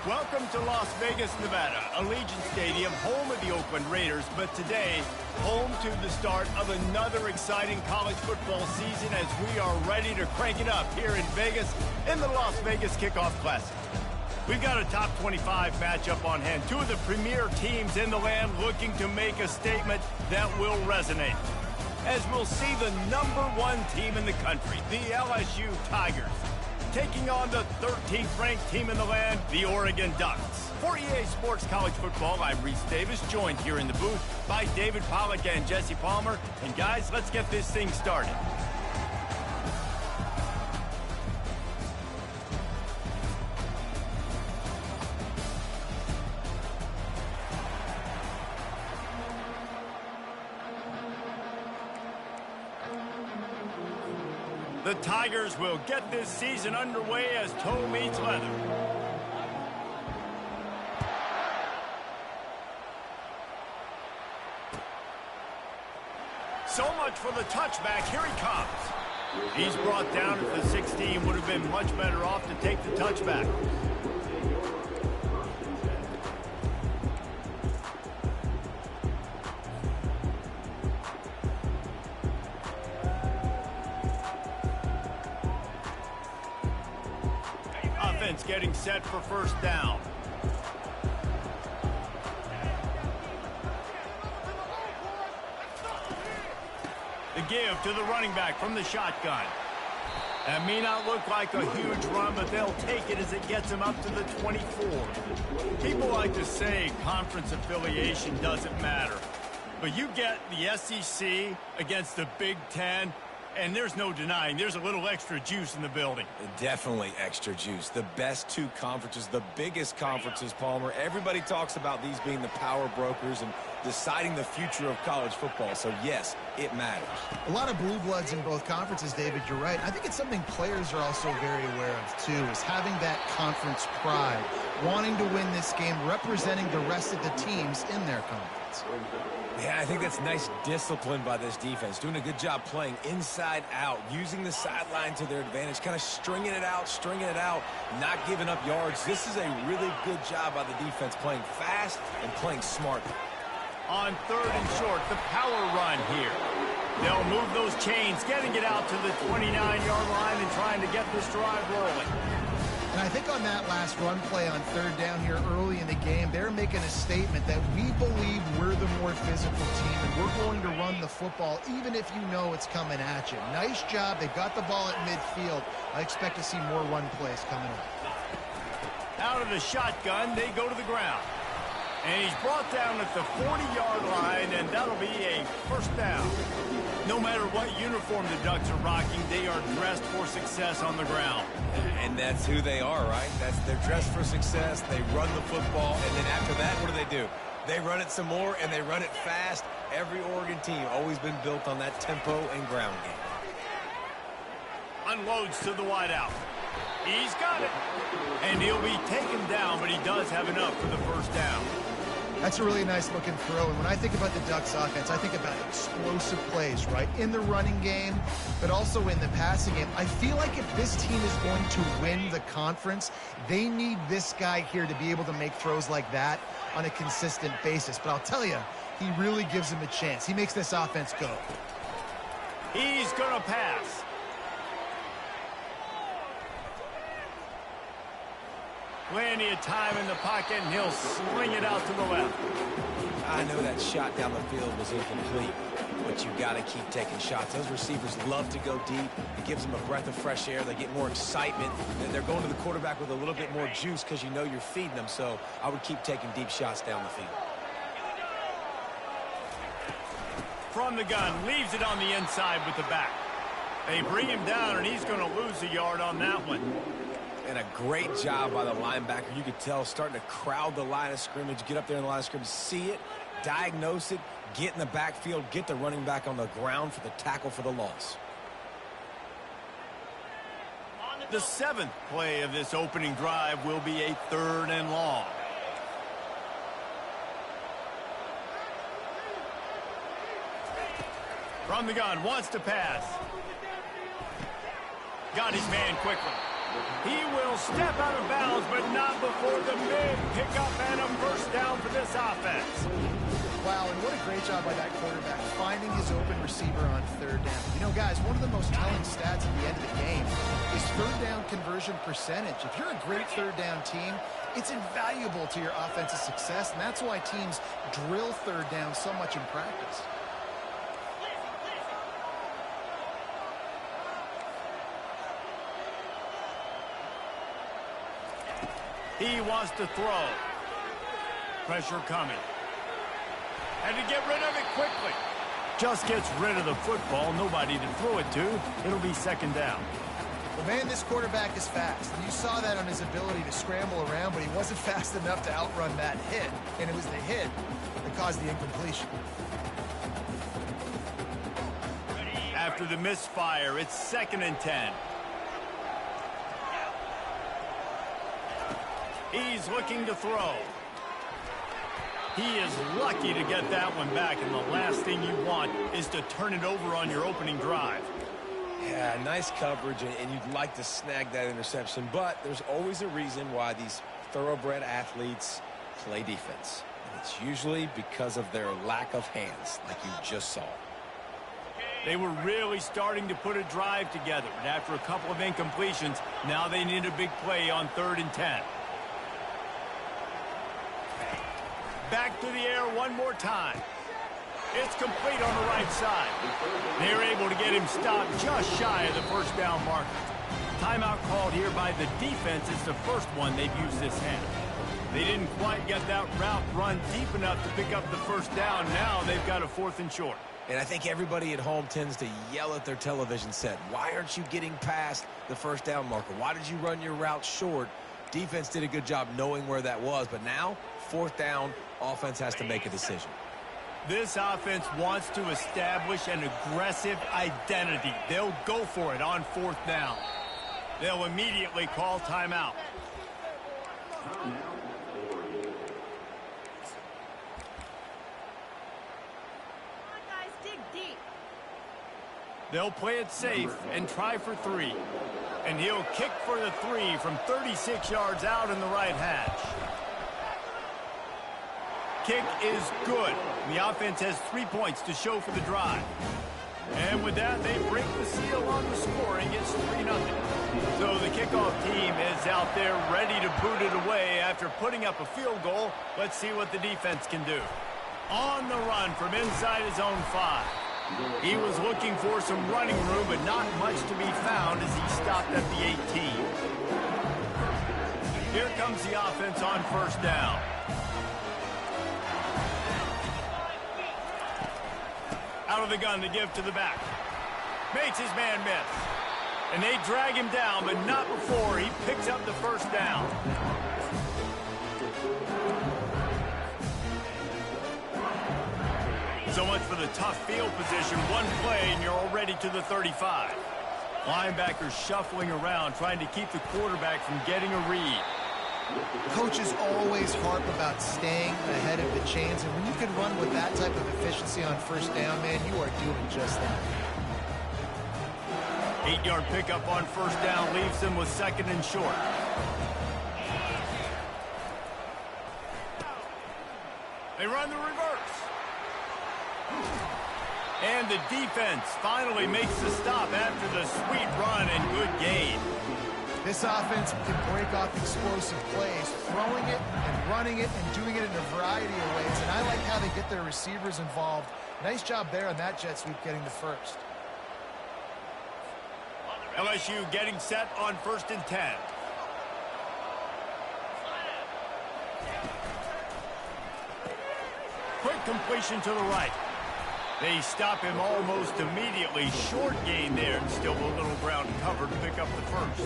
Welcome to Las Vegas, Nevada, Allegiant Stadium, home of the Oakland Raiders, but today, home to the start of another exciting college football season as we are ready to crank it up here in Vegas in the Las Vegas Kickoff Classic. We've got a top 25 matchup on hand, two of the premier teams in the land looking to make a statement that will resonate. As we'll see the #1 team in the country, the LSU Tigers, taking on the 13th ranked team in the land, the Oregon Ducks. For EA Sports College Football, I'm Reese Davis, joined here in the booth by David Pollack and Jesse Palmer. And guys, let's get this thing started. The Tigers will get this season underway as toe meets leather. So much for the touchback. Here he comes. He's brought down at the 16. Would have been much better off to take the touchback. Offense getting set for first down. The give to the running back from the shotgun. That may not look like a huge run, but they'll take it as it gets them up to the 24. People like to say conference affiliation doesn't matter. But you get the SEC against the Big Ten, and there's no denying there's a little extra juice in the building. Definitely extra juice. The best two conferences, the biggest conferences, Palmer. Everybody talks about these being the power brokers and deciding the future of college football. So, yes, it matters. A lot of blue bloods in both conferences, David. You're right. I think it's something players are also very aware of, too, is having that conference pride, wanting to win this game, representing the rest of the teams in their conference. Yeah, I think that's nice discipline by this defense. Doing a good job playing inside out, using the sideline to their advantage, kind of stringing it out, not giving up yards. This is a really good job by the defense, playing fast and playing smart. On 3rd and short, the power run here. They'll move those chains, getting it out to the 29-yard line and trying to get this drive rolling. And I think on that last run play on 3rd down here early in the game, they're making a statement that we believe we're the more physical team and we're going to run the football even if you know it's coming at you. Nice job. They've got the ball at midfield. I expect to see more run plays coming up. Out of the shotgun, they go to the ground. And he's brought down at the 40-yard line, and that'll be a first down. No matter what uniform the Ducks are rocking, they are dressed for success on the ground. And that's who they are, right? They're dressed for success. They run the football, and then after that, what do? They run it some more, and they run it fast. Every Oregon team always been built on that tempo and ground game. Unloads to the wideout. He's got it. And he'll be taken down, but he does have enough for the first down. That's a really nice looking throw. And when I think about the Ducks offense, I think about explosive plays, right? In the running game, but also in the passing game. I feel like if this team is going to win the conference, they need this guy here to be able to make throws like that on a consistent basis. But I'll tell you, he really gives him a chance. He makes this offense go. He's going to pass. Plenty of time in the pocket, and he'll sling it out to the left. I know that shot down the field was incomplete, but you got to keep taking shots. Those receivers love to go deep. It gives them a breath of fresh air. They get more excitement. They're going to the quarterback with a little bit more juice because you know you're feeding them. So I would keep taking deep shots down the field. From the gun, leaves it on the inside with the back. They bring him down, and he's going to lose a yard on that one. And a great job by the linebacker. You could tell starting to crowd the line of scrimmage, get up there in the line of scrimmage, see it, diagnose it, get in the backfield, get the running back on the ground for the tackle for the loss. The 7th play of this opening drive will be a 3rd and long. From the gun, wants to pass. Got his man quickly. He will step out of bounds throws, but not before the mid. Pick up and a first down for this offense. Wow, and what a great job by that quarterback, finding his open receiver on third down. You know, guys, one of the most telling stats at the end of the game is third down conversion percentage. If you're a great third down team, it's invaluable to your offensive success, and that's why teams drill third down so much in practice. He wants to throw. Pressure coming. And to get rid of it quickly. Just gets rid of the football. Nobody to throw it to. It'll be second down. Well, man, this quarterback is fast. You saw that on his ability to scramble around, but he wasn't fast enough to outrun that hit. And it was the hit that caused the incompletion. After the misfire, it's 2nd and 10. He's looking to throw. He is lucky to get that one back, and the last thing you want is to turn it over on your opening drive. Yeah, nice coverage, and you'd like to snag that interception, but there's always a reason why these thoroughbred athletes play defense. And it's usually because of their lack of hands, like you just saw. They were really starting to put a drive together, and after a couple of incompletions, now they need a big play on 3rd and 10. Back to the air one more time. It's complete on the right side. They're able to get him stopped just shy of the first down marker. Timeout called here by the defense. It's the first one they've used this half. They didn't quite get that route run deep enough to pick up the first down. Now they've got a 4th and short. And I think everybody at home tends to yell at their television set. Why aren't you getting past the first down marker? Why did you run your route short? Defense did a good job knowing where that was, but now 4th down, offense has to make a decision. This offense wants to establish an aggressive identity. They'll go for it on 4th down. They'll immediately call timeout. Come on, guys, dig deep. They'll play it safe and try for 3. And he'll kick for the 3 from 36 yards out in the right hash. Kick is good. The offense has 3 points to show for the drive. And with that, they break the seal on the scoring. It's 3-0. So the kickoff team is out there ready to boot it away after putting up a field goal. Let's see what the defense can do. On the run from inside his own 5. He was looking for some running room, but not much to be found as he stopped at the 18. Here comes the offense on 1st down. Out of the gun to give to the back. Makes his man miss. And they drag him down, but not before he picks up the first down. So much for the tough field position. One play, and you're already to the 35. Linebackers shuffling around, trying to keep the quarterback from getting a read. Coaches always harp about staying ahead of the chains, and when you can run with that type of efficiency on 1st down, man, you are doing just that. 8-yard pickup on 1st down leaves them with 2nd and short. They run the reverse. And the defense finally makes the stop after the sweet run and good gain. This offense can break off explosive plays, throwing it and running it and doing it in a variety of ways. And I like how they get their receivers involved. Nice job there on that jet sweep getting the first. LSU getting set on 1st and 10. Quick completion to the right. They stop him almost immediately. Short gain there, and still a little ground covered to pick up the first.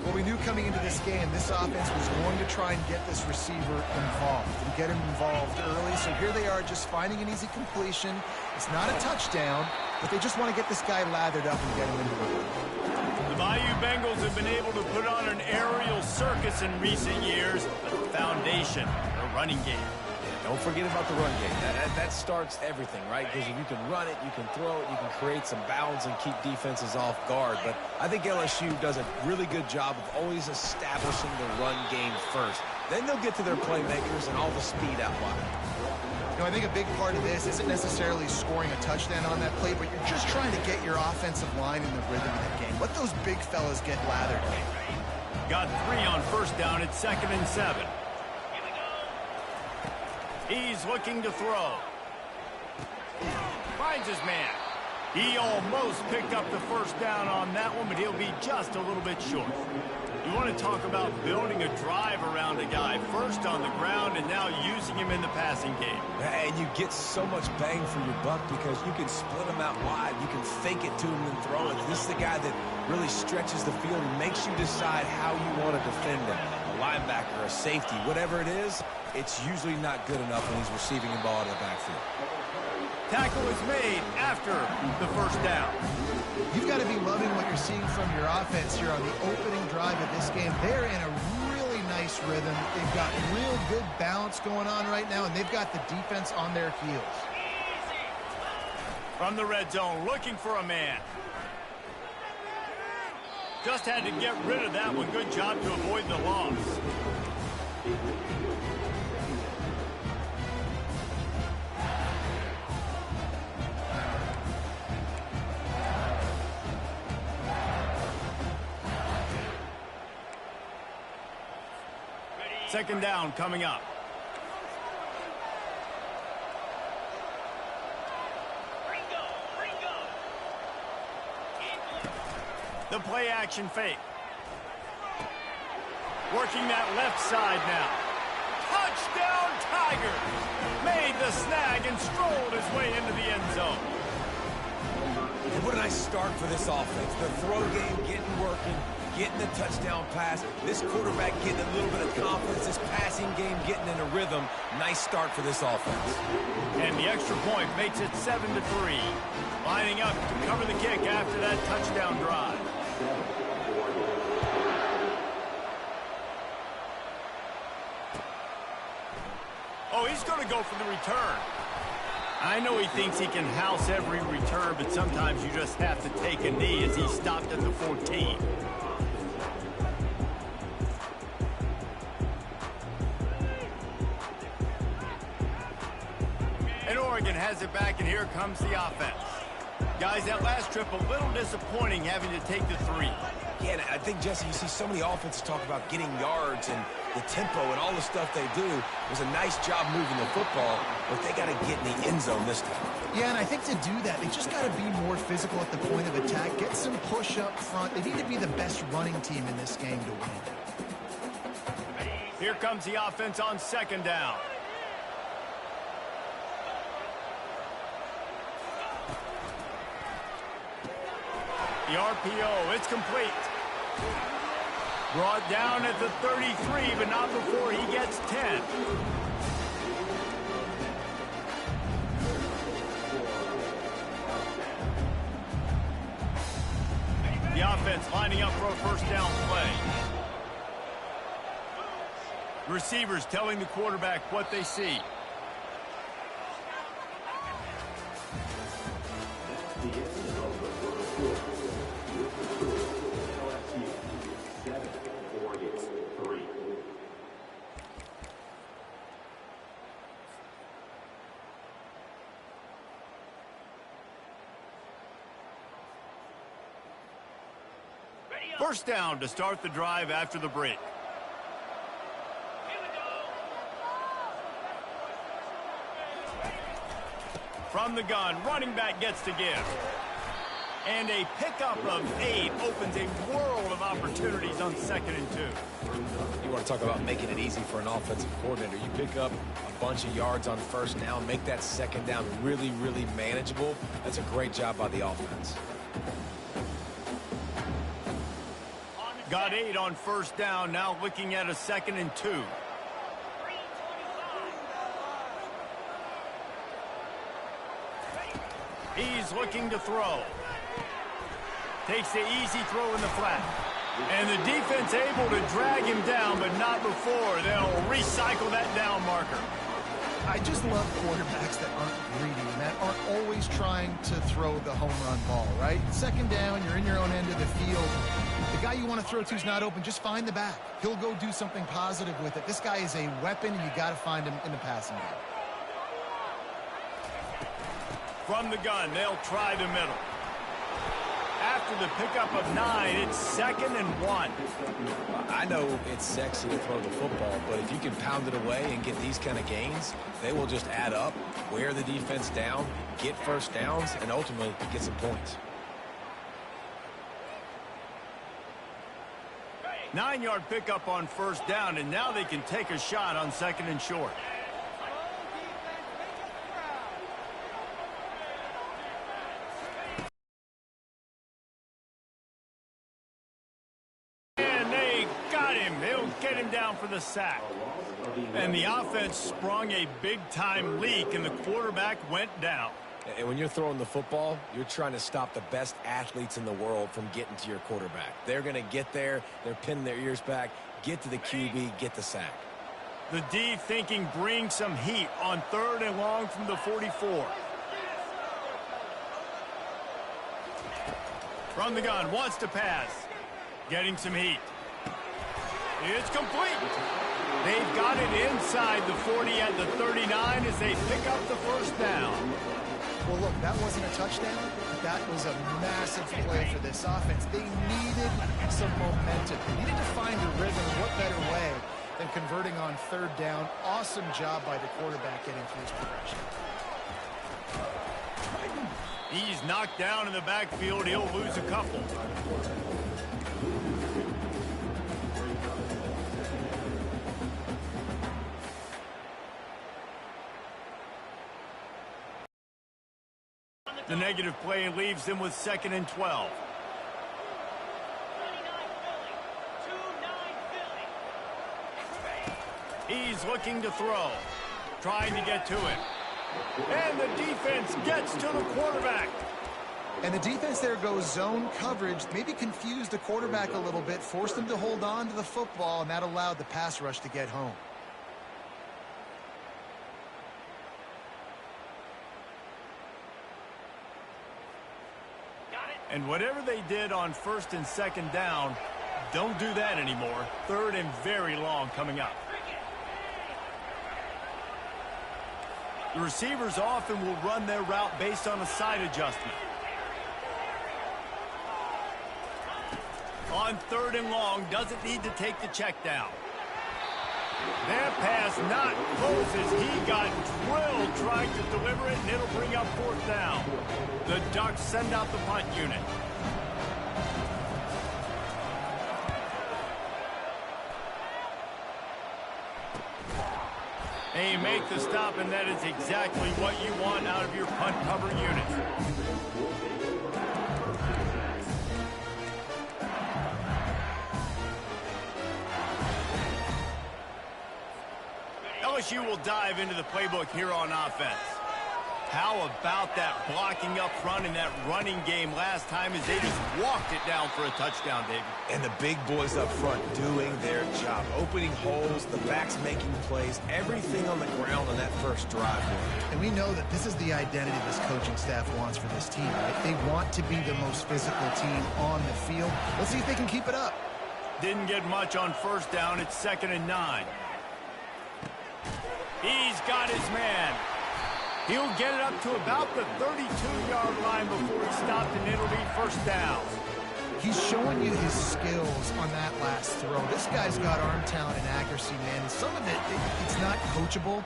Well, we knew coming into this game, this offense was going to try and get this receiver involved and get him involved early. So here they are just finding an easy completion. It's not a touchdown, but they just want to get this guy lathered up and get him into the game. The Bayou Bengals have been able to put on an aerial circus in recent years, but the foundation, the running game. Don't forget about the run game. That starts everything, right? Because if you can run it, you can throw it, you can create some bounds and keep defenses off guard. But I think LSU does a really good job of always establishing the run game first. Then they'll get to their playmakers and all the speed out wide. You know, I think a big part of this isn't necessarily scoring a touchdown on that play, but you're just trying to get your offensive line in the rhythm of the game. Let those big fellas get lathered. Got 3 on first down. It's 2nd and 7. He's looking to throw. Finds his man. He almost picked up the first down on that one, but he'll be just a little bit short. You want to talk about building a drive around a guy, first on the ground and now using him in the passing game. And you get so much bang for your buck because you can split him out wide. You can fake it to him and throw it. This is the guy that really stretches the field and makes you decide how you want to defend him. A linebacker, a safety, whatever it is, it's usually not good enough when he's receiving the ball in the backfield. Tackle is made after the first down. You've got to be loving what you're seeing from your offense here on the opening drive of this game. They're in a really nice rhythm. They've got real good balance going on right now, and they've got the defense on their heels. From the red zone, looking for a man. Just had to get rid of that one. Good job to avoid the loss. Second down coming up. The play action fake. Working that left side now. Touchdown Tigers! Made the snag and strolled his way into the end zone. And what a nice start for this offense. The throw game getting working, getting the touchdown pass. This quarterback getting a little bit of confidence. This passing game getting in a rhythm. Nice start for this offense. And the extra point makes it 7-3. Lining up to cover the kick after that touchdown drive. Oh, he's going to go for the return. I know he thinks he can house every return, but sometimes you just have to take a knee as he stopped at the 14. And Oregon has it back, and here comes the offense. Guys, that last trip a little disappointing having to take the 3. Yeah, and I think, Jesse, you see so many offenses talk about getting yards and the tempo and all the stuff they do. It was a nice job moving the football, but they got to get in the end zone this time. Yeah, and I think to do that, they just got to be more physical at the point of attack, get some push up front. They need to be the best running team in this game to win. Here comes the offense on second down. The RPO, it's complete. Brought down at the 33, but not before he gets 10. The offense lining up for a first down play. Receivers telling the quarterback what they see. First down to start the drive after the break. From the gun, running back gets to give. And a pickup of 8 opens a world of opportunities on 2nd and 2. You want to talk about making it easy for an offensive coordinator. You pick up a bunch of yards on first down, make that second down really, really manageable. That's a great job by the offense. Got 8 on first down, now looking at a 2nd and 2. He's looking to throw. Takes the easy throw in the flat. And the defense able to drag him down, but not before. They'll recycle that down marker. I just love quarterbacks that aren't greedy and that aren't always trying to throw the home run ball, right? Second down, you're in your own end of the field. The guy you want to throw to is not open. Just find the back. He'll go do something positive with it. This guy is a weapon, and you got to find him in the passing game. From the gun, they'll try the middle. After the pickup of 9, it's 2nd and 1. I know it's sexy to throw the football, but if you can pound it away and get these kind of gains, they will just add up, wear the defense down, get first downs, and ultimately get some points. 9-yard pickup on first down, and now they can take a shot on 2nd and short. And they got him. They'll get him down for the sack. And the offense sprung a big-time leak, and the quarterback went down. And when you're throwing the football, you're trying to stop the best athletes in the world from getting to your quarterback. They're going to get there. They're pinning their ears back, get to the QB, get the sack. The D thinking bring some heat on 3rd and long from the 44. From the gun, wants to pass. Getting some heat. It's complete. They've got it inside the 40 at the 39 as they pick up the first down. Well, look, that wasn't a touchdown. That was a massive play for this offense. They needed some momentum. They needed to find a rhythm. What better way than converting on 3rd down? Awesome job by the quarterback getting through his progression. He's knocked down in the backfield. He'll lose a couple. The negative play leaves them with 2nd and 12. He's looking to throw, trying to get to it. And the defense gets to the quarterback. And the defense there goes zone coverage, maybe confused the quarterback a little bit, forced him to hold on to the football, and that allowed the pass rush to get home. And whatever they did on 1st and 2nd down, don't do that anymore. 3rd and very long coming up. The receivers often will run their route based on a side adjustment. On 3rd and long, doesn't need to take the check down. That pass not closes. He got drilled trying to deliver it, and it'll bring up 4th down. The Ducks send out the punt unit. They make the stop, and that is exactly what you want out of your punt cover unit. LSU will dive into the playbook here on offense. How about that blocking up front in that running game last time as they just walked it down for a touchdown, David? And the big boys up front doing their job. Opening holes, the backs making plays, everything on the ground on that first drive. And we know that this is the identity this coaching staff wants for this team, right? They want to be the most physical team on the field. Let's see if they can keep it up. Didn't get much on 1st down. It's 2nd and 9. He's got his man. He'll get it up to about the 32-yard line before he stopped, and it'll be 1st down. He's showing you his skills on that last throw. This guy's got arm talent and accuracy, man. And some of it's not coachable.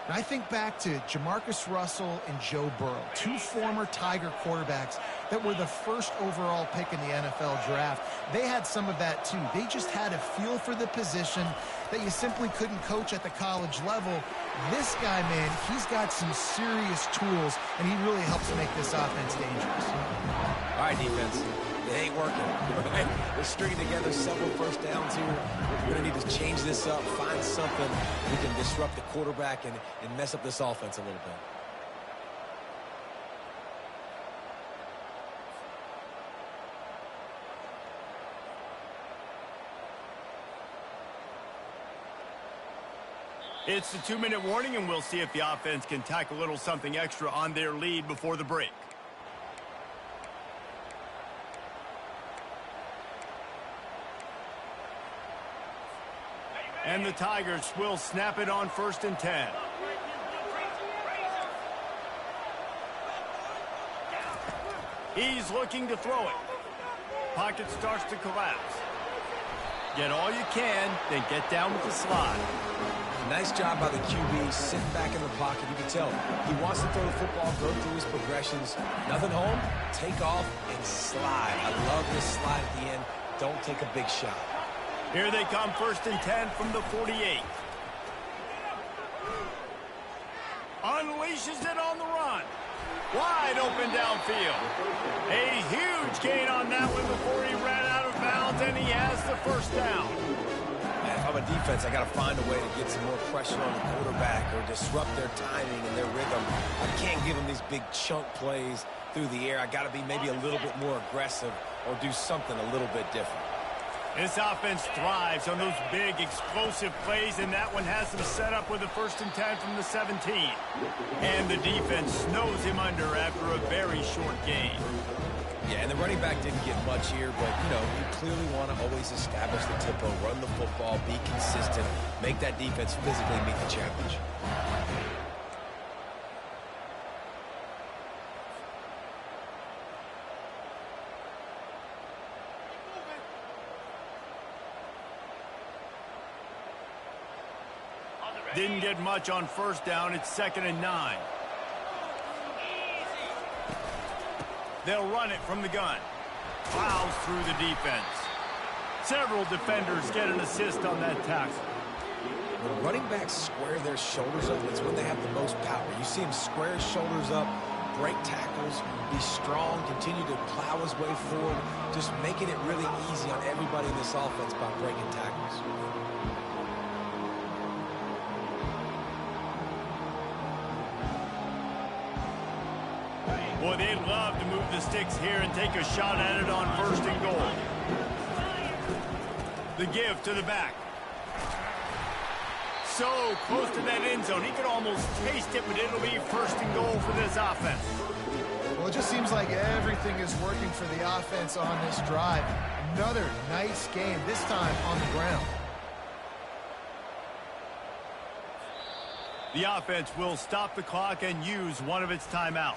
And I think back to Jamarcus Russell and Joe Burrow, 2 former Tiger quarterbacks that were the 1st overall pick in the NFL draft. They had some of that too. They just had a feel for the position that you simply couldn't coach at the college level. This guy, man, he's got some serious tools, and he really helps make this offense dangerous. All right, defense. It ain't working. Right? We're stringing together several first downs here. We're going to need to change this up, find something we can disrupt the quarterback and mess up this offense a little bit. It's the 2-minute warning, and we'll see if the offense can tack a little something extra on their lead before the break. And the Tigers will snap it on 1st and 10. He's looking to throw it. Pocket starts to collapse. Get all you can, then get down with the slide. Nice job by the QB, sitting back in the pocket. You can tell he wants to throw the football, go through his progressions. Nothing home, take off, and slide. I love this slide at the end. Don't take a big shot. Here they come, 1st and 10 from the 48. Unleashes it on the run. Wide open downfield. A huge gain on that one before he ran out of bounds, and he has the 1st down. Man, if I'm a defense, I got to find a way to get some more pressure on the quarterback or disrupt their timing and their rhythm. I can't give them these big chunk plays through the air. I got to be maybe a little bit more aggressive or do something a little bit different. This offense thrives on those big, explosive plays, and that one has them set up with a 1st and 10 from the 17. And the defense snows him under after a very short gain. Yeah, and the running back didn't get much here, but, you know, you clearly want to always establish the tempo, run the football, be consistent, make that defense physically meet the challenge. Didn't get much on 1st down. It's 2nd and 9. They'll run it from the gun. Plows through the defense. Several defenders get an assist on that tackle. When running backs square their shoulders up, it's when they have the most power. You see him square his shoulders up, break tackles, be strong, continue to plow his way forward, just making it really easy on everybody in this offense by breaking tackles. Boy, they'd love to move the sticks here and take a shot at it on 1st and goal. The give to the back. So close to that end zone. He could almost taste it, but it'll be 1st and goal for this offense. Well, it just seems like everything is working for the offense on this drive. Another nice game, this time on the ground. The offense will stop the clock and use one of its timeouts.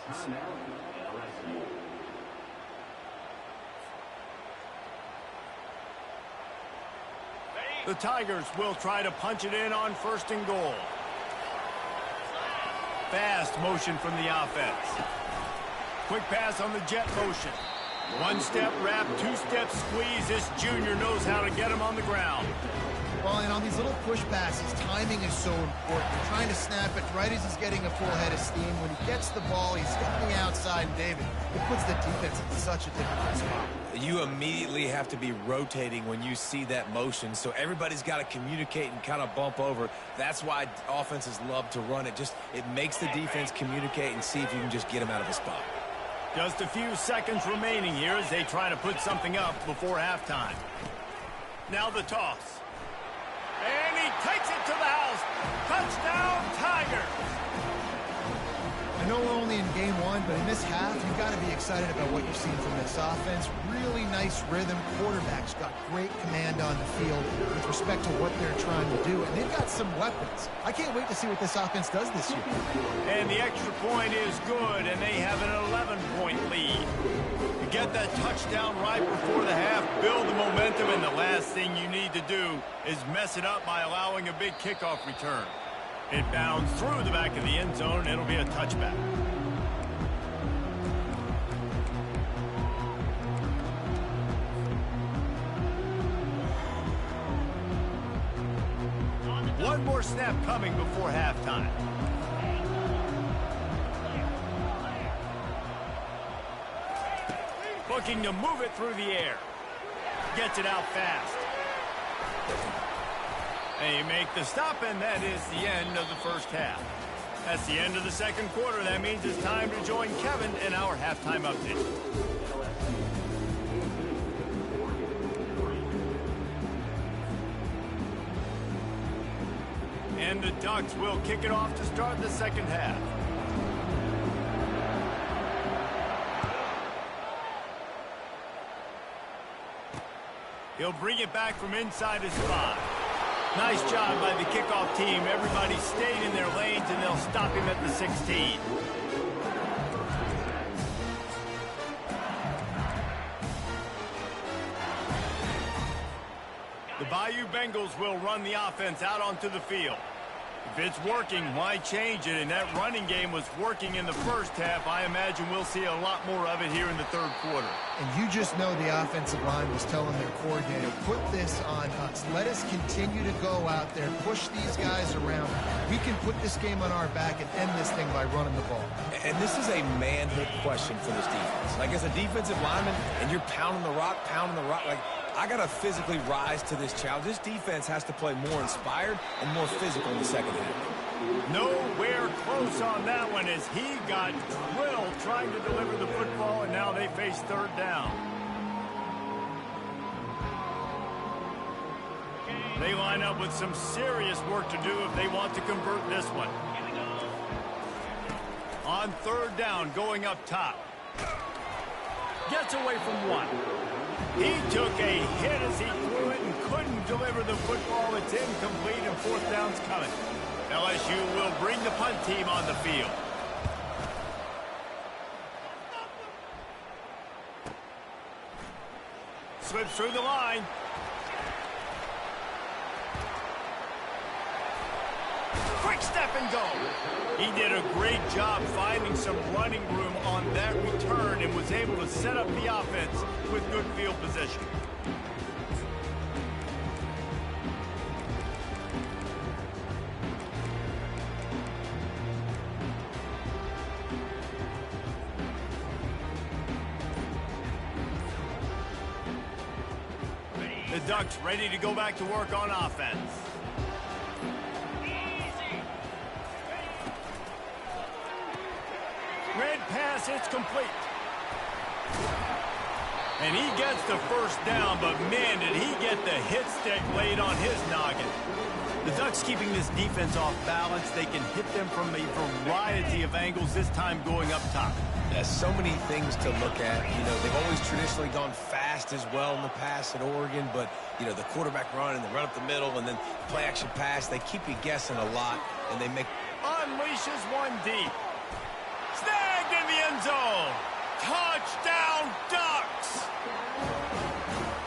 The Tigers will try to punch it in on 1st and goal. Fast motion from the offense. Quick pass on the jet motion. 1-step wrap, 2-step squeeze. This junior knows how to get him on the ground. Well, and on these little push passes, timing is so important. You're trying to snap it right as he's getting a full head of steam. When he gets the ball, he's hitting the outside, and David, it puts the defense in such a difficult spot. You immediately have to be rotating when you see that motion, so everybody's got to communicate and kind of bump over. That's why offenses love to run it. It makes the defense communicate and see if you can just get him out of a spot. Just a few seconds remaining here as they try to put something up before halftime. Now the toss. And he takes it to the house. Touchdown, Tigers! I know we're only in game one, but in this half, you've got to be excited about what you've seen from this offense. Really nice rhythm. Quarterback's got great command on the field with respect to what they're trying to do. And they've got some weapons. I can't wait to see what this offense does this year. And the extra point is good, and they have an 11-point lead. You get that touchdown right before the half, build the momentum, and the last thing you need to do is mess it up by allowing a big kickoff return. It bounds through the back of the end zone, and it'll be a touchback. One more snap coming before halftime. Looking to move it through the air. Gets it out fast. They make the stop, and that is the end of the first half. That's the end of the second quarter. That means it's time to join Kevin in our halftime update. And the Ducks will kick it off to start the second half. He'll bring it back from inside his 5. Nice job by the kickoff team. Everybody stayed in their lanes, and they'll stop him at the 16. The Bayou Bengals will run the offense out onto the field. If it's working, why change it? And that running game was working in the first half. I imagine we'll see a lot more of it here in the third quarter. And you just know the offensive line was telling their coordinator, put this on us. Let us continue to go out there, push these guys around. We can put this game on our back and end this thing by running the ball. And this is a manhood question for this defense. Like, as a defensive lineman, and you're pounding the rock, like, I got to physically rise to this challenge. This defense has to play more inspired and more physical in the second half. Nowhere close on that one as he got drilled trying to deliver the football, and now they face third down. They line up with some serious work to do if they want to convert this one. On third down, going up top. Gets away from one. He took a hit as he threw it and couldn't deliver the football. It's incomplete, and fourth down's coming. LSU will bring the punt team on the field. Slips through the line. Quick step and go. He did a great job finding some running room on that return and was able to set up the offense with good field position. The Ducks ready to go back to work on offense. Red pass, it's complete. And he gets the first down, but man, did he get the hit stick laid on his noggin. The Ducks keeping this defense off balance. They can hit them from a variety of angles, this time going up top. There's so many things to look at. You know, they've always traditionally gone fast as well in the past at Oregon, but, you know, the quarterback run and the run up the middle and then play action pass, they keep you guessing a lot, and they make... Unleashes one deep. Snagged in the end zone. Touchdown, Ducks!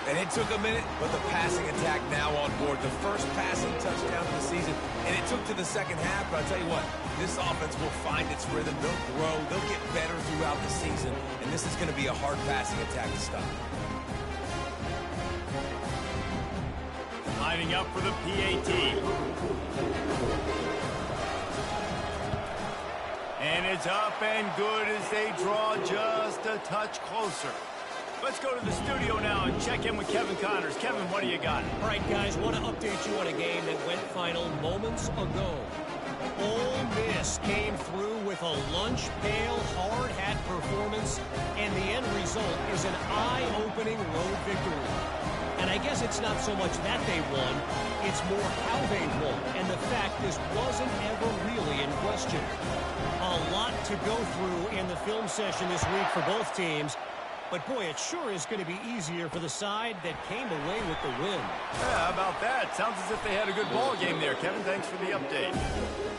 And it took a minute, but the passing attack now on board. The first passing touchdown of the season, and it took to the second half, but I'll tell you what, this offense will find its rhythm. They'll grow. They'll get better throughout the season, and this is going to be a hard passing attack to stop. Lining up for the PAT. And it's up and good as they draw just a touch closer. Let's go to the studio now and check in with Kevin Connors. Kevin, what do you got? All right, guys, want to update you on a game that went final moments ago. Ole Miss came through with a lunch pail, hard hat performance, and the end result is an eye-opening road victory. And I guess it's not so much that they won, it's more how they won, and the fact this wasn't ever really in question. A lot to go through in the film session this week for both teams. But, boy, it sure is going to be easier for the side that came away with the win. Yeah, how about that? Sounds as if they had a good ball game there, Kevin. Thanks for the update.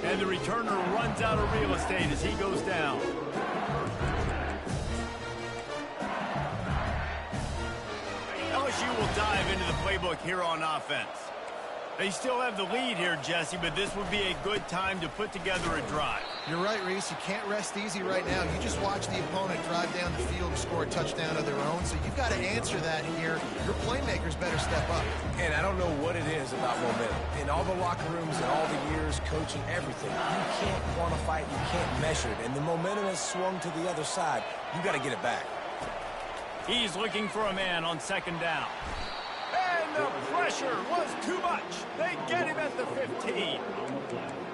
And the returner runs out of real estate as he goes down. LSU will dive into the playbook here on offense. They still have the lead here, Jesse, but this would be a good time to put together a drive. You're right, Reese. You can't rest easy right now. You just watch the opponent drive down the field and score a touchdown of their own, so you've got to answer that here. Your playmakers better step up. And I don't know what it is about momentum. In all the locker rooms and all the years, coaching, everything, you can't quantify it, you can't measure it. And the momentum has swung to the other side. You got to get it back. He's looking for a man on second down. And the pressure was too much. They get him at the 15.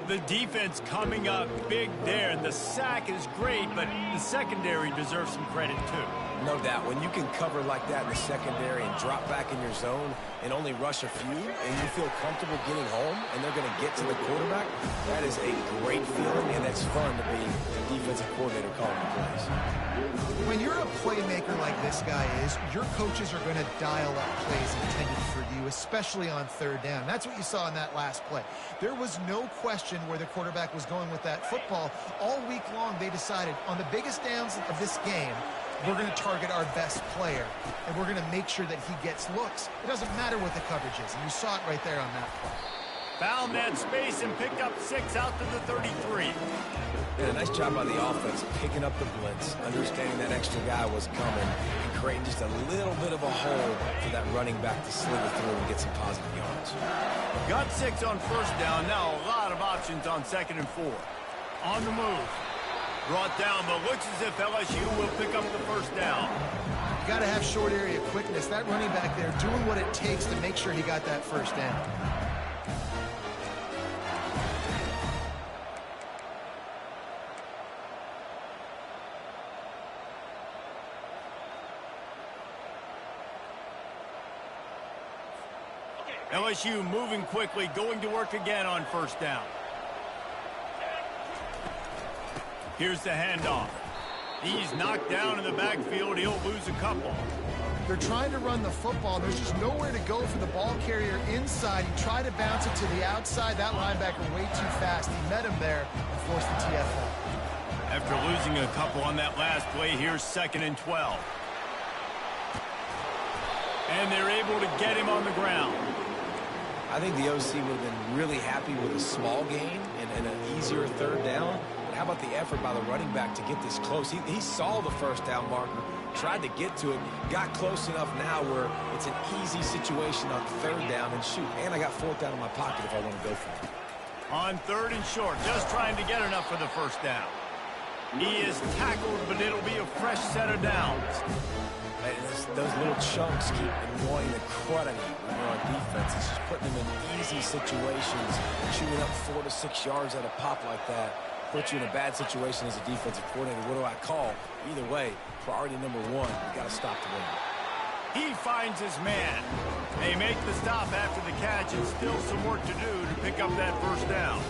The defense coming up big there. The sack is great, but the secondary deserves some credit too. No doubt. When you can cover like that in the secondary and drop back in your zone and only rush a few, and you feel comfortable getting home, and they're going to get to the quarterback, that is a great feeling, and that's fun to be the defensive coordinator calling the plays. When you're a playmaker like this guy is, your coaches are going to dial up plays intended for you, especially on third down. That's what you saw in that last play. There was no question where the quarterback was going with that football. All week long, they decided on the biggest downs of this game, we're going to target our best player, and we're going to make sure that he gets looks. It doesn't matter what the coverage is, and you saw it right there on that play. Found that space and picked up 6 out to the 33. And a nice job by the offense picking up the blitz, understanding that extra guy was coming, and creating just a little bit of a hole for that running back to slither through and get some positive yards. Got 6 on first down. Now a lot of options on 2nd and 4. On the move. Brought down, but looks as if LSU will pick up the first down. You got to have short area quickness. That running back there doing what it takes to make sure he got that first down. LSU moving quickly, going to work again on first down. Here's the handoff. He's knocked down in the backfield. He'll lose a couple. They're trying to run the football. There's just nowhere to go for the ball carrier inside. He tried to bounce it to the outside. That linebacker way too fast. He met him there and forced the TFL. After losing a couple on that last play, here's 2nd and 12. And they're able to get him on the ground. I think the OC would have been really happy with a small gain and an easier third down. But how about the effort by the running back to get this close? He saw the first down marker, tried to get to it, got close enough now where it's an easy situation on third down, and shoot, and I got 4th down in my pocket if I want to go for it. On 3rd and short, just trying to get enough for the first down. He is tackled, but it'll be a fresh set of downs. And those little chunks keep annoying the crud out of you when you're on defense. It's just putting them in easy situations, chewing up 4 to 6 yards at a pop like that. Put you in a bad situation as a defensive coordinator. What do I call? Either way, priority number 1, you got to stop the run. He finds his man. They make the stop after the catch, and still some work to do to pick up that first down.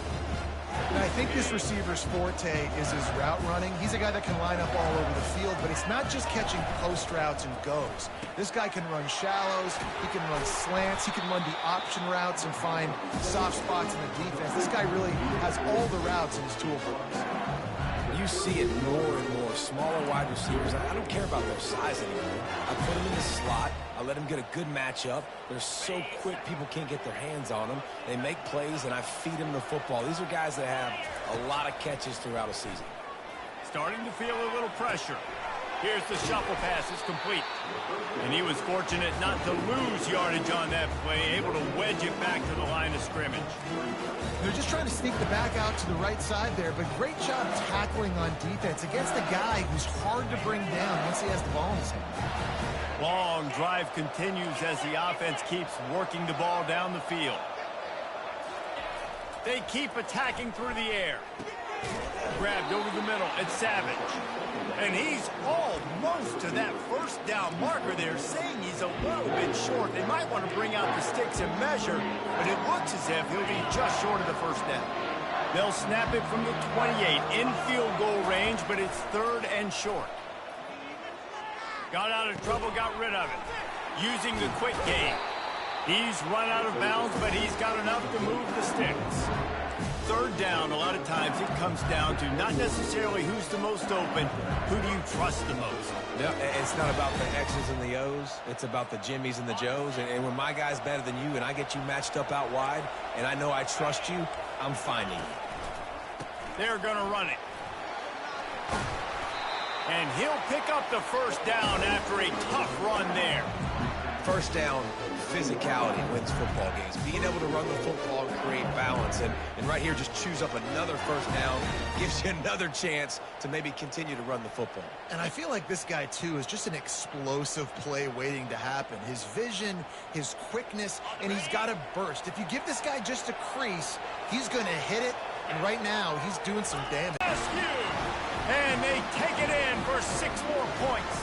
And I think this receiver's forte is his route running. He's a guy that can line up all over the field, but it's not just catching post routes and goes. This guy can run shallows, he can run slants, he can run the option routes and find soft spots in the defense. This guy really has all the routes in his toolbox. You see it more and more. Smaller wide receivers, I don't care about their size anymore. I put them in the slot. I let them get a good matchup. They're so quick, people can't get their hands on them. They make plays, and I feed them the football. These are guys that have a lot of catches throughout a season. Starting to feel a little pressure. Here's the shuffle pass. It's complete. And he was fortunate not to lose yardage on that play, able to wedge it back to the line of scrimmage. They're just trying to sneak the back out to the right side there, but great job tackling on defense against a guy who's hard to bring down once he has the ball in his hand. Long drive continues as the offense keeps working the ball down the field. They keep attacking through the air. Grabbed over the middle. It's Savage. And he's almost to that first down marker there, saying he's a little bit short. They might want to bring out the sticks and measure, but it looks as if he'll be just short of the first down. They'll snap it from the 28 in field goal range, but it's 3rd and short. Got out of trouble, got rid of it. Using the quick game. He's run out of bounds, but he's got enough to move the sticks. 3rd down, a lot of times it comes down to not necessarily who's the most open, who do you trust the most? Yeah, it's not about the X's and the O's. It's about the Jimmys and the Joes. And when my guy's better than you and I get you matched up out wide and I know I trust you, I'm finding you. They're going to run it. And he'll pick up the first down after a tough run there. First down, physicality wins football games. Being able to run the football and create balance. And right here, just choose up another first down. Gives you another chance to maybe continue to run the football. And I feel like this guy, too, is just an explosive play waiting to happen. His vision, his quickness, and he's got a burst. If you give this guy just a crease, he's going to hit it. And right now, he's doing some damage. And they take it in for 6 more points.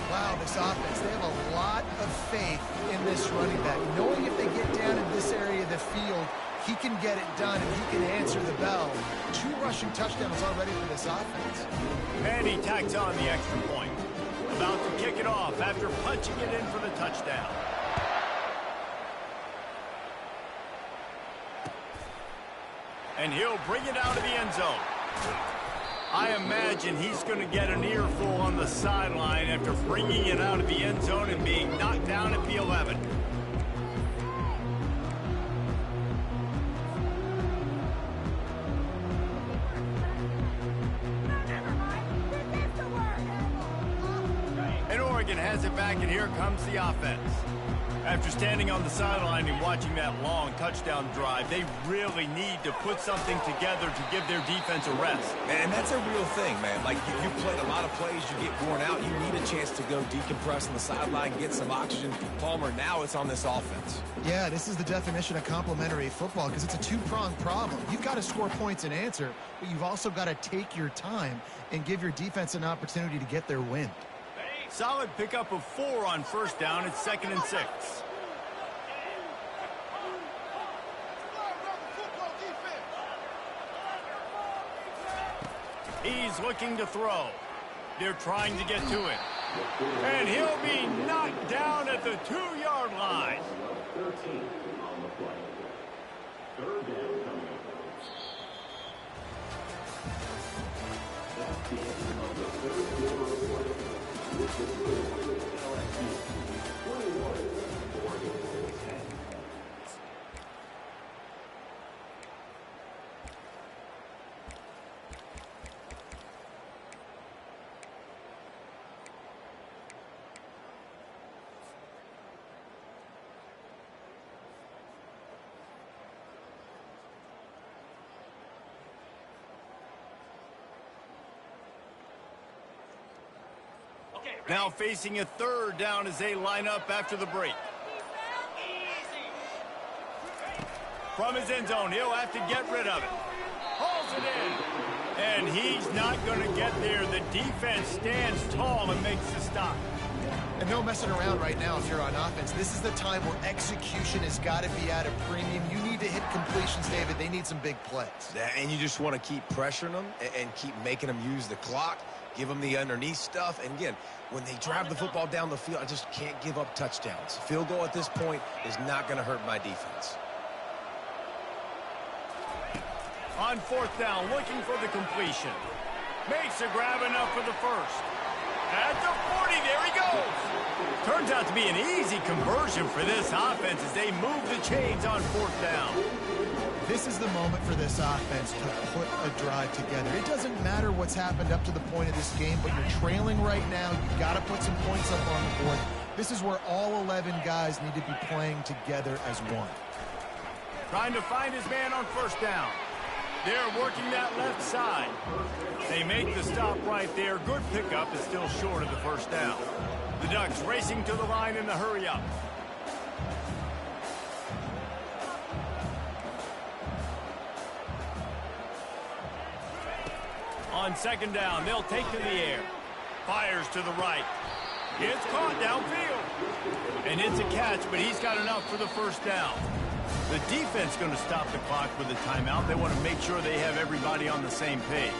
Wow, this offense, they have a lot of faith in this running back. Knowing if they get down in this area of the field, he can get it done and he can answer the bell. 2 rushing touchdowns already for this offense. And he tacks on the extra point. About to kick it off after punching it in for the touchdown. And he'll bring it out of the end zone. I imagine he's going to get an earful on the sideline after bringing it out of the end zone and being knocked down at the 11. And Oregon has it back, and here comes the offense. After standing on the sideline and watching that long touchdown drive, they really need to put something together to give their defense a rest. And that's a real thing, man. Like, you played a lot of plays, you get worn out, you need a chance to go decompress on the sideline, get some oxygen. Palmer, now it's on this offense. Yeah, this is the definition of complementary football because it's a 2-pronged problem. You've got to score points and answer, but you've also got to take your time and give your defense an opportunity to get their win. Solid pickup of 4 on first down. It's 2nd and 6. He's looking to throw. They're trying to get to it. And he'll be knocked down at the 2-yard line. 13 on the play. 3rd down coming up. That's the end of the 3rd quarter of play. This is LSU 21, Oregon 10. Now facing a 3rd down as they line up after the break. From his end zone, he'll have to get rid of it. Hauls it in. And he's not going to get there. The defense stands tall and makes the stop. And no messing around right now if you're on offense. This is the time where execution has got to be at a premium. You need to hit completions, David. They need some big plays. And you just want to keep pressuring them and keep making them use the clock, give them the underneath stuff. And again, when they drive the football down the field, I just can't give up touchdowns. Field goal at this point is not going to hurt my defense. On 4th down, looking for the completion. Makes a grab enough for the first. At the 40, there he goes. Turns out to be an easy conversion for this offense as they move the chains on 4th down. This is the moment for this offense to put a drive together. It doesn't matter what's happened up to the point of this game, but you're trailing right now. You've got to put some points up on the board. This is where all 11 guys need to be playing together as one. Trying to find his man on 1st down. They're working that left side. They make the stop right there. Good pickup is still short of the 1st down. The Ducks racing to the line in the hurry-up. On 2nd down, they'll take to the air. Fires to the right. It's caught downfield. And it's a catch, but he's got enough for the 1st down. The defense going to stop the clock with a timeout. They want to make sure they have everybody on the same page.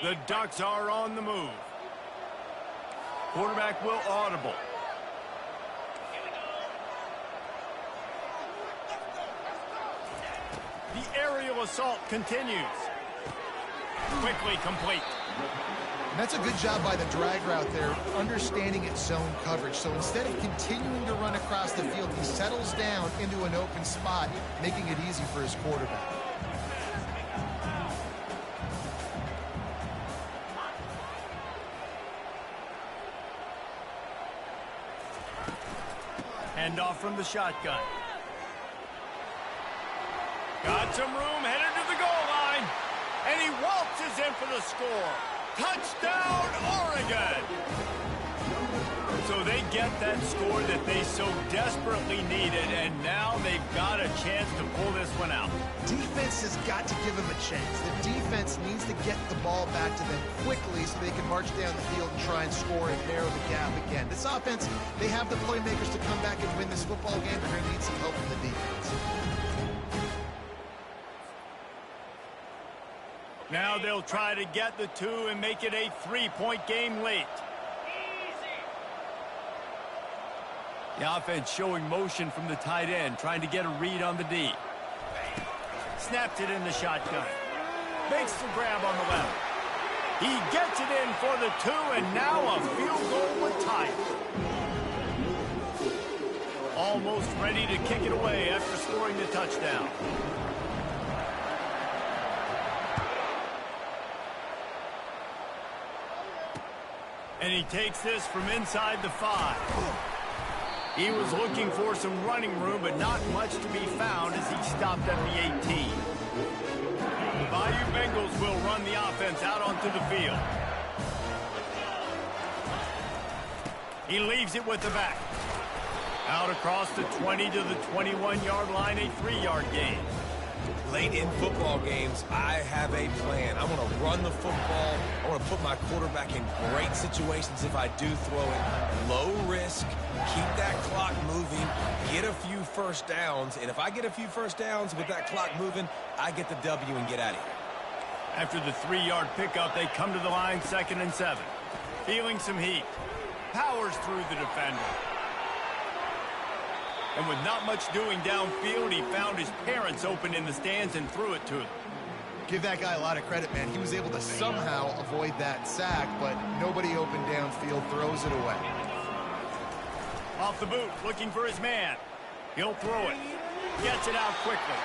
The Ducks are on the move. Quarterback will audible. The aerial assault continues. Quickly complete. And that's a good job by the drag route there, understanding its zone coverage. So instead of continuing to run across the field, he settles down into an open spot, making it easy for his quarterback. Hand off from the shotgun. Got some room, headed to the goal line. And he waltzes in for the score. Touchdown, Oregon! So they get that score that they so desperately needed, and now they've got a chance to pull this one out. Defense has got to give them a chance. The defense needs to get the ball back to them quickly so they can march down the field and try and score and narrow the gap again. This offense, they have the playmakers to come back and win this football game. They're going to need some help from the defense. Now they'll try to get the two and make it a 3-point game late. The offense showing motion from the tight end, trying to get a read on the D. Snapped it in the shotgun. Makes the grab on the left. He gets it in for the two, and now a field goal would tie it. Almost ready to kick it away after scoring the touchdown. And he takes this from inside the 5. He was looking for some running room, but not much to be found as he stopped at the 18. The Bayou Bengals will run the offense out onto the field. He leaves it with the back. Out across the 20 to the 21-yard line, a 3-yard gain. Late in football games, I have a plan. I want to run the football. I want to put my quarterback in great situations if I do throw it. Low risk, keep that clock moving, get a few first downs. And if I get a few first downs with that clock moving, I get the W and get out of here. After the 3-yard pickup, they come to the line 2nd and 7. Feeling some heat. Powers through the defender. And with not much doing downfield, he found his parents open in the stands and threw it to them. Give that guy a lot of credit, man. He was able to somehow avoid that sack, but nobody open downfield, throws it away. Off the boot, looking for his man. He'll throw it. Gets it out quickly.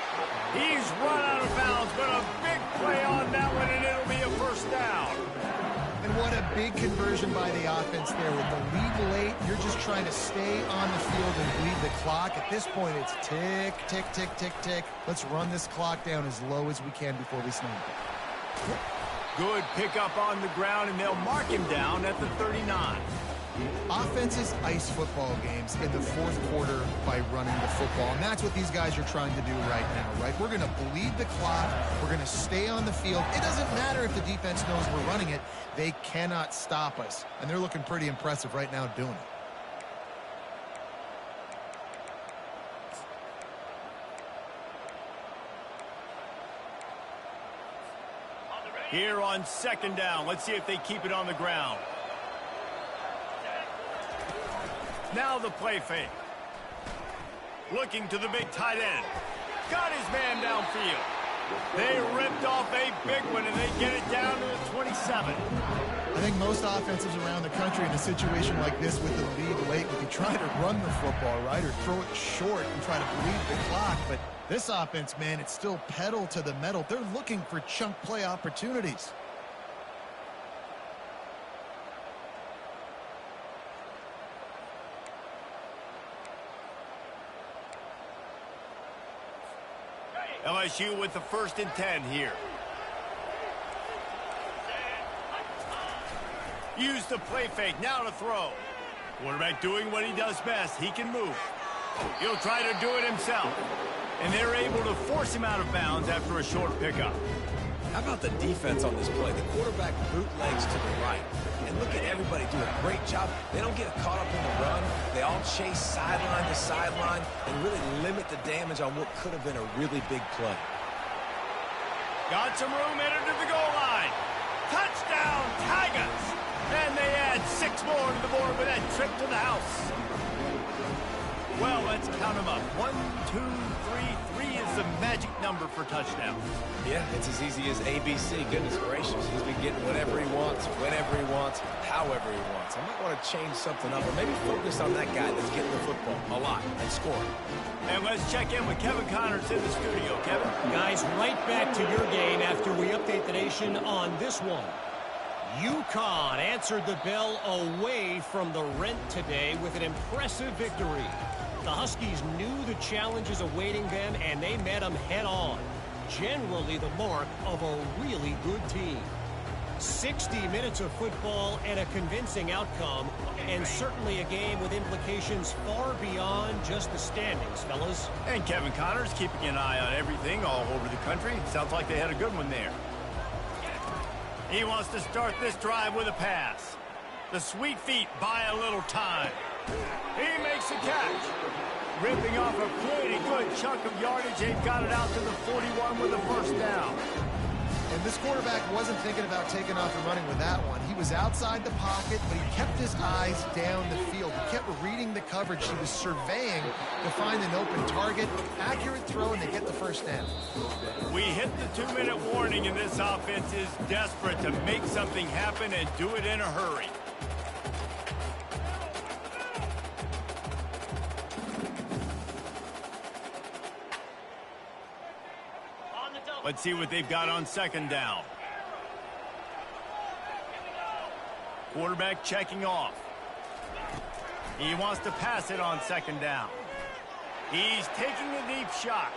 He's run out of bounds, but a big play on that one, and it'll be a first down. And what a big conversion by the offense there. With the lead late, you're just trying to stay on the field and bleed the clock. At this point, it's tick, tick, tick, tick, tick. Let's run this clock down as low as we can before we snap it. Good pickup on the ground, and they'll mark him down at the 39. Offenses ice football games in the fourth quarter by running the football, and that's what these guys are trying to do right now, right? We're going to bleed the clock. We're going to stay on the field. It doesn't matter if the defense knows we're running it. They cannot stop us, and they're looking pretty impressive right now doing it. Here on 2nd down, let's see if they keep it on the ground. Now the play fake. Looking to the big tight end. Got his man downfield. They ripped off a big one, and they get it down to the 27. I think most offenses around the country in a situation like this with the lead late would be trying to run the football, right, or throw it short and try to bleed the clock. But this offense, man, it's still pedal to the metal. They're looking for chunk play opportunities. LSU with the 1st and 10 here. Use the play fake, now to throw. Quarterback doing what he does best. He can move. He'll try to do it himself. And they're able to force him out of bounds after a short pickup. How about the defense on this play? The quarterback bootlegs to the right. And look at everybody do a great job. They don't get caught up in the run. They all chase sideline to sideline and really limit the damage on what could have been a really big play. Got some room, headed to the goal line. Touchdown, Tigers! And they add 6 more to the board with that trip to the house. Well, let's count them up. 1, 2, 3. 3 is the magic number for touchdowns. Yeah, it's as easy as ABC. Goodness gracious. He's been getting whatever he wants, whenever he wants, however he wants. I might want to change something up or maybe focus on that guy that's getting the football a lot and scoring. And let's check in with Kevin Connors in the studio. Kevin? Guys, right back to your game after we update the nation on this one. UConn answered the bell away from the Rent today with an impressive victory. The Huskies knew the challenges awaiting them, and they met them head-on. Generally the mark of a really good team. 60 minutes of football and a convincing outcome, and certainly a game with implications far beyond just the standings, fellas. And Kevin Connors keeping an eye on everything all over the country. Sounds like they had a good one there. He wants to start this drive with a pass. The sweet feet buy a little time. He makes a catch. Ripping off a pretty good chunk of yardage. They've got it out to the 41 with a first down. And this quarterback wasn't thinking about taking off and running with that one. He was outside the pocket, but he kept his eyes down the field. He kept reading the coverage. He was surveying to find an open target. Accurate throw, and they get the first down. We hit the 2-minute warning, and this offense is desperate to make something happen and do it in a hurry. Let's see what they've got on second down. Quarterback checking off. He wants to pass it on second down. He's taking a deep shot.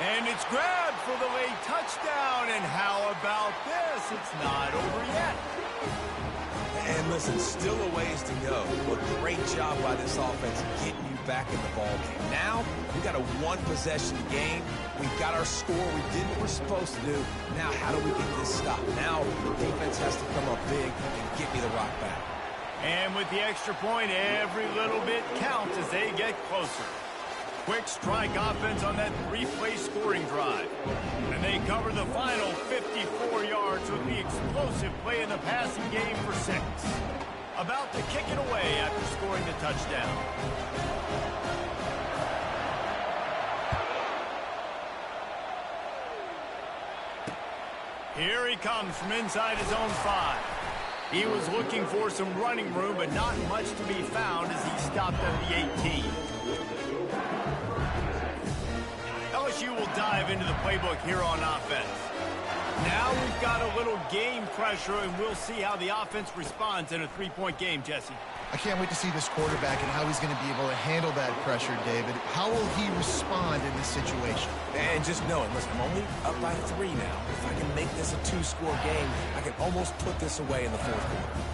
And it's grabbed for the late touchdown. And how about this? It's not over yet. And listen, still a ways to go. But great job by this offense getting you back in the ball game. Now, we got a one-possession game. We've got our score. We did what we're supposed to do. Now, how do we get this stopped? Now, the defense has to come up big and get me the rock back. And with the extra point, every little bit counts as they get closer. Quick strike offense on that 3-play scoring drive. And they cover the final 54 yards with the explosive play in the passing game for 6. About to kick it away after scoring the touchdown. Here he comes from inside his own 5. He was looking for some running room, but not much to be found as he stopped at the 18. LSU will dive into the playbook here on offense. Now we've got a little game pressure, and we'll see how the offense responds in a 3-point game, Jesse. I can't wait to see this quarterback and how he's going to be able to handle that pressure, David. How will he respond in this situation? And just knowing, listen, I'm only up by 3 now. If I can make this a 2-score game, I can almost put this away in the 4th quarter.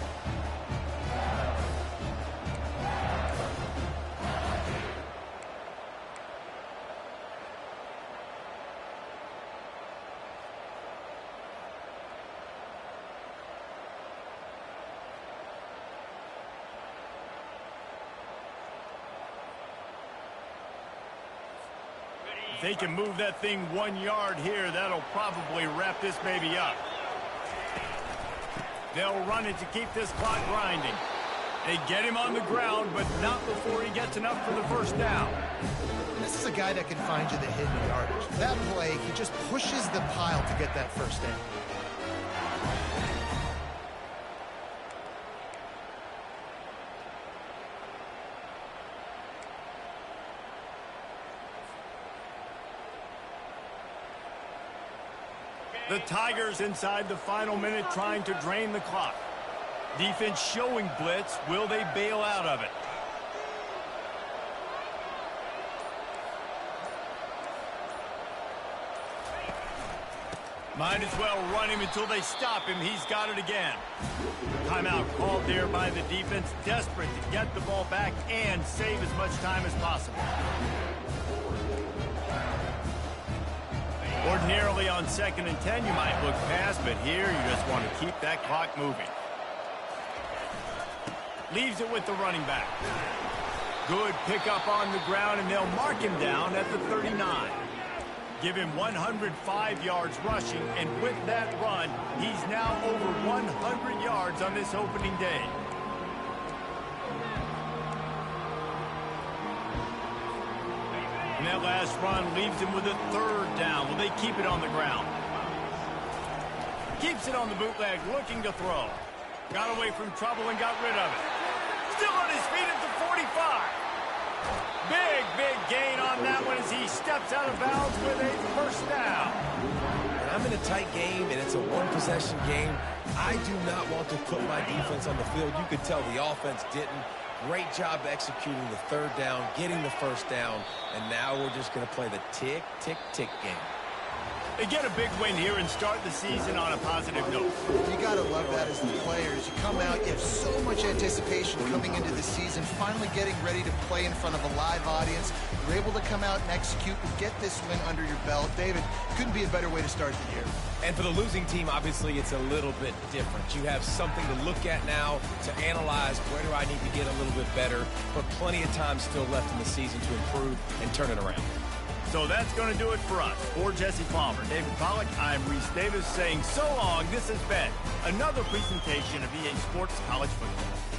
If they can move that thing 1 yard here, that'll probably wrap this baby up. They'll run it to keep this clock grinding. They get him on the ground, but not before he gets enough for the first down. And this is a guy that can find you the hidden yardage. That play, he just pushes the pile to get that first down. The Tigers inside the final minute trying to drain the clock. Defense showing blitz. Will they bail out of it? Might as well run him until they stop him. He's got it again. Timeout called there by the defense, desperate to get the ball back and save as much time as possible. Ordinarily on 2nd and 10, you might look past, but here you just want to keep that clock moving. Leaves it with the running back. Good pickup on the ground, and they'll mark him down at the 39. Give him 105 yards rushing, and with that run, he's now over 100 yards on this opening day. And that last run leaves him with a 3rd down. Will they keep it on the ground? Keeps it on the bootleg, looking to throw. Got away from trouble and got rid of it. Still on his feet at the 45. Big, big gain on that one as he steps out of bounds with a first down. When I'm in a tight game and it's a one-possession game, I do not want to put my defense on the field. You could tell the offense didn't. Great job executing the 3rd down, getting the first down, and now we're just going to play the tick, tick, tick game. They get a big win here and start the season on a positive note. You got to love that as the players. You come out, you have so much anticipation coming into the season, finally getting ready to play in front of a live audience. You're able to come out and execute and get this win under your belt. David, couldn't be a better way to start the year. And for the losing team, obviously, it's a little bit different. You have something to look at now, to analyze where do I need to get a little bit better, but plenty of time still left in the season to improve and turn it around. So that's going to do it for us. For Jesse Palmer, David Pollack, I'm Reese Davis saying so long. This has been another presentation of EA Sports College Football.